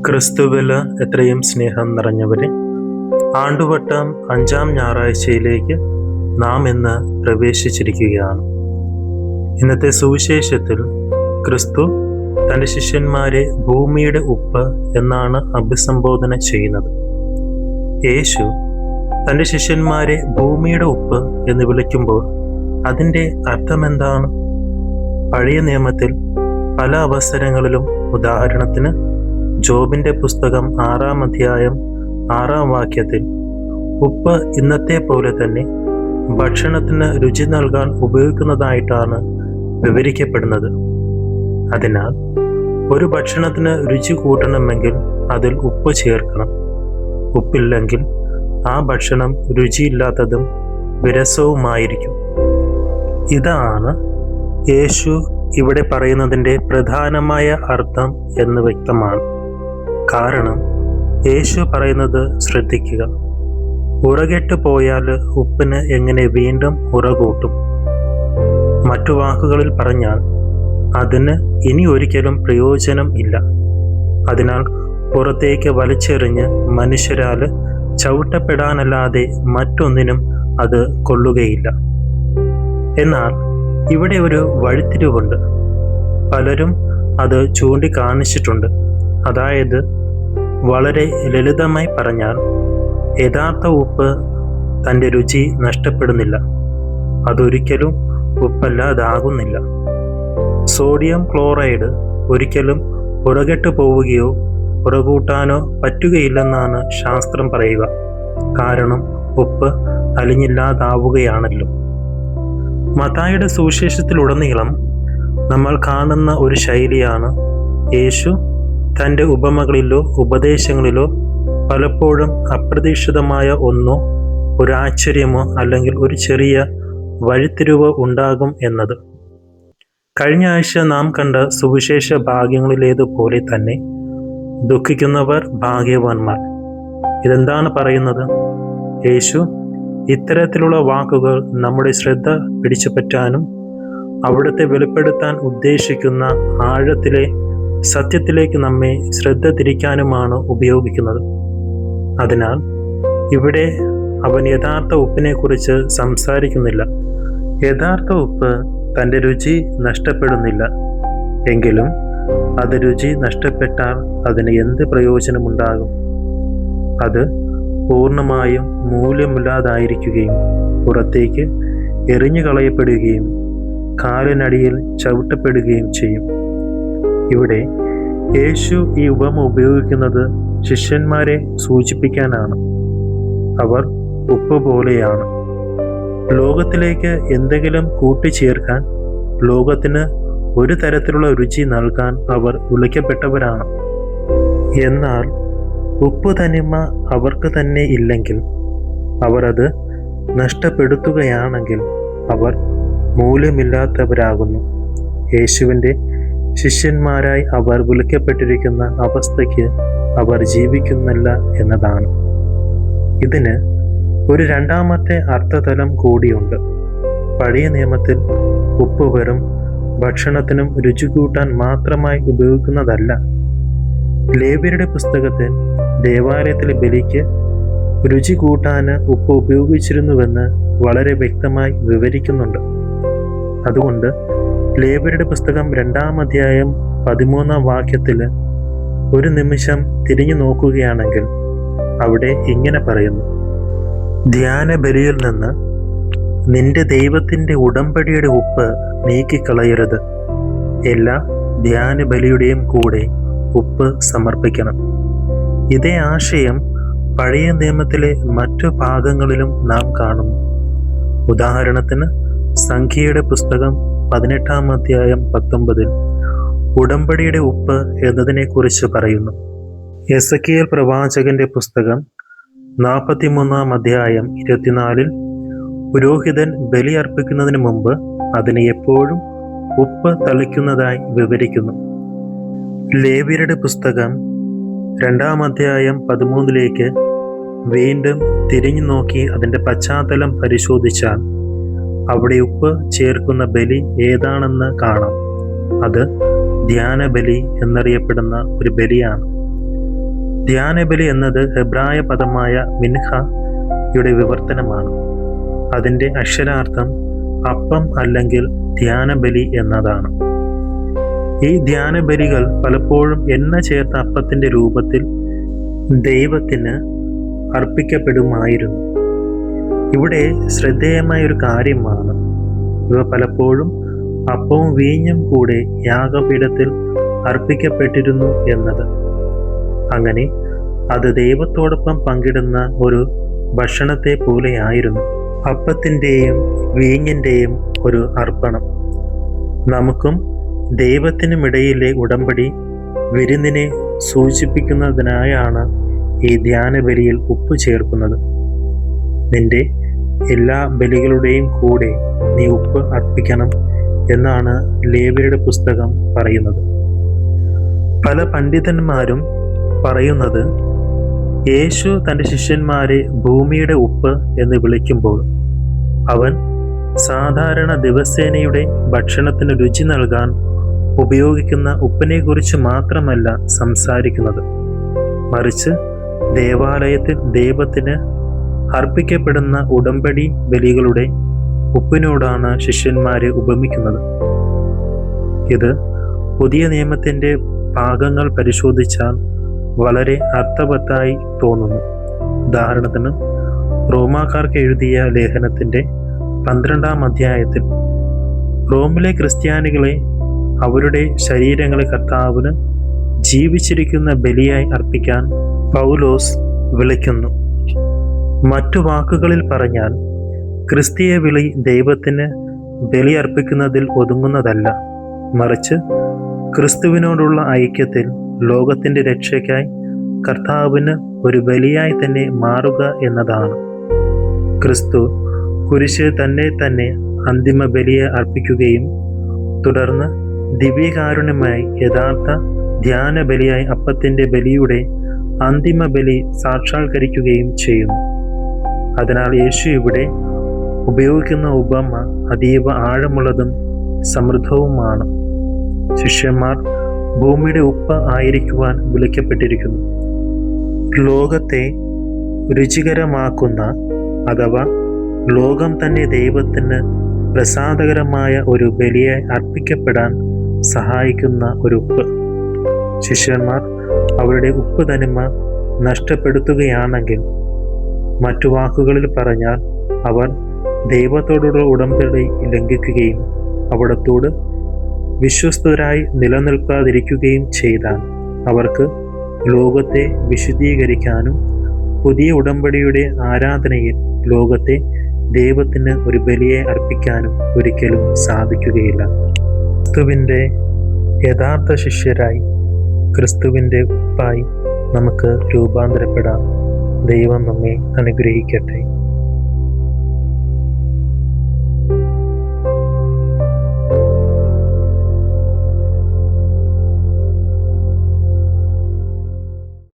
ക്രിസ്തുവിൽ എത്രയും സ്നേഹം നിറഞ്ഞവരെ, ആണ്ടുവട്ടം 5-ാം ഞായറാഴ്ചയിലേക്ക് നാം ഇന്ന് പ്രവേശിച്ചിരിക്കുകയാണ്. ഇന്നത്തെ സുവിശേഷത്തിൽ ക്രിസ്തു തൻ്റെ ശിഷ്യന്മാരെ ഭൂമിയുടെ ഉപ്പ് എന്നാണ് അഭിസംബോധന ചെയ്യുന്നത്. യേശു തൻ്റെ ശിഷ്യന്മാരെ ഭൂമിയുടെ ഉപ്പ് എന്ന് വിളിക്കുമ്പോൾ അതിൻ്റെ അർത്ഥമെന്താണ്? പഴയ നിയമത്തിൽ പല അവസരങ്ങളിലും, ഉദാഹരണത്തിന് ജോബിൻ്റെ പുസ്തകം 6-ാം അധ്യായം 6-ാം വാക്യത്തിൽ ഉപ്പ് ഇന്നത്തെ പോലെ തന്നെ ഭക്ഷണത്തിന് രുചി നൽകാൻ ഉപയോഗിക്കുന്നതായിട്ടാണ് വിവരിക്കപ്പെടുന്നത്. അതിനാൽ ഒരു ഭക്ഷണത്തിന് രുചി കൂട്ടണമെങ്കിൽ അതിൽ ഉപ്പ് ചേർക്കണം. ഉപ്പില്ലെങ്കിൽ ആ ഭക്ഷണം രുചിയില്ലാത്തതും വിരസവുമായിരിക്കും. ഇതാണ് യേശു ഇവിടെ പറയുന്നതിൻ്റെ പ്രധാനമായ അർത്ഥം എന്ന് വ്യക്തമാണ്. കാരണം യേശു പറയുന്നത് ശ്രദ്ധിക്കുക. ഉറകെട്ട് പോയാൽ ഉപ്പിന് എങ്ങനെ വീണ്ടും ഉറകൂട്ടും? മറ്റു വാക്കുകളിൽ പറഞ്ഞാൽ അതിന് ഇനി ഒരിക്കലും പ്രയോജനം ഇല്ല. അതിനാൽ പുറത്തേക്ക് വലിച്ചെറിഞ്ഞ് മനുഷ്യരാൽ ചവിട്ടപ്പെടാനല്ലാതെ മറ്റൊന്നിനും അത് കൊള്ളുകയില്ല. എന്നാൽ ഇവിടെ ഒരു വഴിത്തിരിവുണ്ട്. പലരും അത് ചൂണ്ടിക്കാണിച്ചിട്ടുണ്ട്. അതായത്, വളരെ ലളിതമായി പറഞ്ഞാൽ, യഥാർത്ഥ ഉപ്പ് തൻ്റെ രുചി നഷ്ടപ്പെടുന്നില്ല. അതൊരിക്കലും ഉപ്പല്ലാതാകുന്നില്ല. സോഡിയം ക്ലോറൈഡ് ഒരിക്കലും പുറകെട്ട് പോവുകയോ പുറകൂട്ടാനോ പറ്റുകയില്ലെന്നാണ് ശാസ്ത്രം പറയുക. കാരണം ഉപ്പ് അലിഞ്ഞില്ലാതാവുകയാണല്ലോ. മത്തായിയുടെ സുവിശേഷത്തിലുടനീളം നമ്മൾ കാണുന്ന ഒരു ശൈലിയാണ് യേശു തൻ്റെ ഉപമകളിലോ ഉപദേശങ്ങളിലോ പലപ്പോഴും അപ്രതീക്ഷിതമായ ഒന്നോ, ഒരു ആശ്ചര്യമോ അല്ലെങ്കിൽ ഒരു ചെറിയ വഴിത്തിരിവ് ഉണ്ടാകും എന്നത്. കഴിഞ്ഞ ആഴ്ച നാം കണ്ട സുവിശേഷ ഭാഗ്യങ്ങളിലേതുപോലെ തന്നെ ദുഃഖിക്കുന്നവർ ഭാഗ്യവാന്മാർ. ഇതെന്താണ് പറയുന്നത്? യേശു ഇത്തരത്തിലുള്ള വാക്കുകൾ നമ്മുടെ ശ്രദ്ധ പിടിച്ചുപറ്റാനും അവിടുത്തെ വെളിപ്പെടുത്താൻ ഉദ്ദേശിക്കുന്ന ആഴത്തിലെ സത്യത്തിലേക്ക് നമ്മെ ശ്രദ്ധ തിരിക്കാനുമാണ് ഉപയോഗിക്കുന്നത്. അതിനാൽ ഇവിടെ അവൻ യഥാർത്ഥ ഉപ്പിനെ കുറിച്ച് സംസാരിക്കുന്നില്ല. യഥാർത്ഥ ഉപ്പ് തൻ്റെ രുചി നഷ്ടപ്പെടുന്നില്ല. എങ്കിലും അത് രുചി നഷ്ടപ്പെട്ടാൽ അതിന് എന്ത് പ്രയോജനമുണ്ടാകും? അത് പൂർണ്ണമായും മൂല്യമില്ലാതായിരിക്കുകയും പുറത്തേക്ക് എറിഞ്ഞു കളയപ്പെടുകയും കാലിനടിയിൽ ചവിട്ടപ്പെടുകയും ചെയ്യും. ഇവിടെ യേശു ഈ ഉപമ ഉപയോഗിക്കുന്നത് ശിഷ്യന്മാരെ സൂചിപ്പിക്കാനാണ്. അവർ ഉപ്പ് പോലെയാണ്. ലോകത്തിലേക്ക് എന്തെങ്കിലും കൂട്ടിച്ചേർക്കാൻ, ലോകത്തിന് ഒരു തരത്തിലുള്ള രുചി നൽകാൻ അവർ വിളിക്കപ്പെട്ടവരാണ്. എന്നാൽ ഉപ്പ് തനിമ അവർക്ക് തന്നെ ഇല്ലെങ്കിൽ, അവർ അത് നഷ്ടപ്പെടുത്തുകയാണെങ്കിൽ അവർ മൂല്യമില്ലാത്തവരാകുന്നു. യേശുവിൻ്റെ ശിഷ്യന്മാരായി അവർ വിളിക്കപ്പെട്ടിരിക്കുന്ന അവസ്ഥയ്ക്ക് അവർ ജീവിക്കുന്നില്ല എന്നതാണ്. ഇതിന് ഒരു രണ്ടാമത്തെ അർത്ഥതലം കൂടിയുണ്ട്. പഴയ നിയമത്തിൽ ഉപ്പ് വെറും ഭക്ഷണത്തിനും രുചി കൂട്ടാൻ മാത്രമായി ഉപയോഗിക്കുന്നതല്ല. ലേവ്യരുടെ പുസ്തകത്തിൽ ദേവാലയത്തിലെ ബലിക്ക് രുചി കൂട്ടാൻ ഉപ്പ് ഉപയോഗിച്ചിരുന്നുവെന്ന് വളരെ വ്യക്തമായി വിവരിക്കുന്നുണ്ട്. അതുകൊണ്ട് ലേവ്യരുടെ പുസ്തകം 2-ാം അധ്യായം 13-ാം വാക്യത്തിൽ ഒരു നിമിഷം തിരിഞ്ഞു നോക്കുകയാണെങ്കിൽ അവിടെ ഇങ്ങനെ പറയുന്നു: ധ്യാന ബലിയിൽ നിന്ന് നിന്റെ ദൈവത്തിൻ്റെ ഉടമ്പടിയുടെ ഉപ്പ് നീക്കിക്കളയരുത്. എല്ലാ ധ്യാന ബലിയുടെയും കൂടെ ഉപ്പ് സമർപ്പിക്കണം. ഇതേ ആശയം പഴയ നിയമത്തിലെ മറ്റു ഭാഗങ്ങളിലും നാം കാണുന്നു. ഉദാഹരണത്തിന് സംഖ്യയുടെ പുസ്തകം 18-ാം അധ്യായം 19-ൽ ഉടമ്പടിയുടെ ഉപ്പ് എന്നതിനെക്കുറിച്ച് പറയുന്നു. എസെക്കിയേൽ പ്രവാചകന്റെ പുസ്തകം 43-ാം അധ്യായം 24-ൽ പുരോഹിതൻ ബലി അർപ്പിക്കുന്നതിന് മുമ്പ് അതിന് എപ്പോഴും ഉപ്പ് തളിക്കുന്നതായി വിവരിക്കുന്നു. ലേവ്യരുടെ പുസ്തകം 2-ാം അധ്യായം 13-ലേക്ക് വീണ്ടും തിരിഞ്ഞു നോക്കി അതിൻ്റെ പശ്ചാത്തലം പരിശോധിച്ചാൽ അവിടെ ഉപ്പ് ചേർക്കുന്ന ബലി ഏതാണെന്ന് കാണാം. അത് ധ്യാന ബലി എന്നറിയപ്പെടുന്ന ഒരു ബലിയാണ്. ധ്യാനബലി എന്നത് ഹെബ്രായ പദമായ മിൻഹയുടെ വിവർത്തനമാണ്. അതിൻ്റെ അക്ഷരാർത്ഥം അപ്പം അല്ലെങ്കിൽ ധ്യാനബലി എന്നതാണ്. ഈ ധ്യാനബലികൾ പലപ്പോഴും എണ്ണ ചേർത്ത അപ്പത്തിൻ്റെ രൂപത്തിൽ ദൈവത്തിന് അർപ്പിക്കപ്പെടുമായിരുന്നു. ഇവിടെ ശ്രദ്ധേയമായ ഒരു കാര്യമാണ് ഇവ പലപ്പോഴും അപ്പവും വീഞ്ഞും കൂടെ യാഗപീഠത്തിൽ അർപ്പിക്കപ്പെട്ടിരുന്നു എന്നത്. അങ്ങനെ അത് ദൈവത്തോടൊപ്പം പങ്കിടുന്ന ഒരു ഭക്ഷണത്തെ പോലെയായിരുന്നു അപ്പത്തിൻ്റെയും വീഞ്ഞിൻ്റെയും ഒരു അർപ്പണം. നമുക്കും ദൈവത്തിനുമിടയിലെ ഉടമ്പടി വിരുന്നിനെ സൂചിപ്പിക്കുന്നതിനായാണ് ഈ ധ്യാനബലിയിൽ ഉപ്പ് ചേർക്കുന്നത്. നിന്റെ എല്ലാ ബലികളുടെയും കൂടെ നീ ഉപ്പ് അർപ്പിക്കണം എന്നാണ് ലേവ്യരുടെ പുസ്തകം പറയുന്നത്. പല പണ്ഡിതന്മാരും പറയുന്നത് യേശു തൻ്റെ ശിഷ്യന്മാരെ ഭൂമിയുടെ ഉപ്പ് എന്ന് വിളിക്കുമ്പോൾ അവൻ സാധാരണ ദിവസേനയുടെ ഭക്ഷണത്തിന് രുചി നൽകാൻ ഉപയോഗിക്കുന്ന ഉപ്പിനെക്കുറിച്ച് മാത്രമല്ല സംസാരിക്കുന്നത്, മറിച്ച് ദേവാലയത്തിൽ ദൈവത്തിന് അർപ്പിക്കപ്പെടുന്ന ഉടമ്പടി ബലികളുടെ ഉപ്പിനോടാണ് ശിഷ്യന്മാരെ ഉപമിക്കുന്നത്. ഇത് പുതിയ നിയമത്തിൻ്റെ ഭാഗങ്ങൾ പരിശോധിച്ചാൽ വളരെ അർത്ഥവത്തായി തോന്നുന്നു. ഉദാഹരണത്തിന് റോമാക്കാർക്ക് എഴുതിയ ലേഖനത്തിൻ്റെ 12-ാം അധ്യായത്തിൽ റോമിലെ ക്രിസ്ത്യാനികളെ അവരുടെ ശരീരങ്ങളെ കർത്താവിന് ജീവിച്ചിരിക്കുന്ന ബലിയായി അർപ്പിക്കാൻ പൗലോസ് വിളിക്കുന്നു. മറ്റു വാക്കുകളിൽ പറഞ്ഞാൽ ക്രിസ്തീയ വിളി ദൈവത്തിന് ബലി അർപ്പിക്കുന്നതിൽ ഒതുങ്ങുന്നതല്ല, മറിച്ച് ക്രിസ്തുവിനോടുള്ള ഐക്യത്തിൽ ലോകത്തിൻ്റെ രക്ഷയ്ക്കായി കർത്താവിന് ഒരു ബലിയായി തന്നെ മാറുക എന്നതാണ്. ക്രിസ്തു കുരിശിൽ തന്നെ അന്തിമ ബലിയെ അർപ്പിക്കുകയും തുടർന്ന് ദിവ്യകാരുണ്യമായി യഥാർത്ഥ ധ്യാന ബലിയായി അപ്പത്തിൻ്റെ ബലിയുടെ അന്തിമ ബലി സാക്ഷാത്കരിക്കുകയും ചെയ്യുന്നു. അതിനാൽ യേശു ഇവിടെ ഉപയോഗിക്കുന്ന ഉപമ അതീവ ആഴമുള്ളതും സമൃദ്ധവുമാണ്. ശിഷ്യന്മാർ ഭൂമിയുടെ ഉപ്പ് ആയിരിക്കുവാൻ വിളിക്കപ്പെട്ടിരിക്കുന്നു. ലോകത്തെ രുചികരമാക്കുന്ന അഥവാ ലോകം തന്നെ ദൈവത്തിന് പ്രസാദകരമായ ഒരു ബലിയെ അർപ്പിക്കപ്പെടാൻ സഹായിക്കുന്ന ഒരു ഉപ്പ്. ശിഷ്യന്മാർ അവരുടെ ഉപ്പ് തനിമ നഷ്ടപ്പെടുത്തുകയാണെങ്കിൽ, മറ്റു വാക്കുകളിൽ പറഞ്ഞാൽ അവർ ദൈവത്തോടുള്ള ഉടമ്പടി ലംഘിക്കുകയും അവിടത്തോട് വിശ്വസ്തരായി നിലനിൽക്കാതിരിക്കുകയും ചെയ്താൽ അവർക്ക് ലോകത്തെ വിശുദ്ധീകരിക്കാനും പുതിയ ഉടമ്പടിയുടെ ആരാധനയിൽ ലോകത്തെ ദൈവത്തിന് ഒരു ബലിയെ അർപ്പിക്കാനും ഒരിക്കലും സാധിക്കുകയില്ല. ക്രിസ്തുവിൻ്റെ യഥാർത്ഥ ശിഷ്യരായി ക്രിസ്തുവിൻ്റെ ഉപ്പായി നമുക്ക് രൂപാന്തരപ്പെടാം. ദൈവം നമ്മെ അനുഗ്രഹിക്കട്ടെ.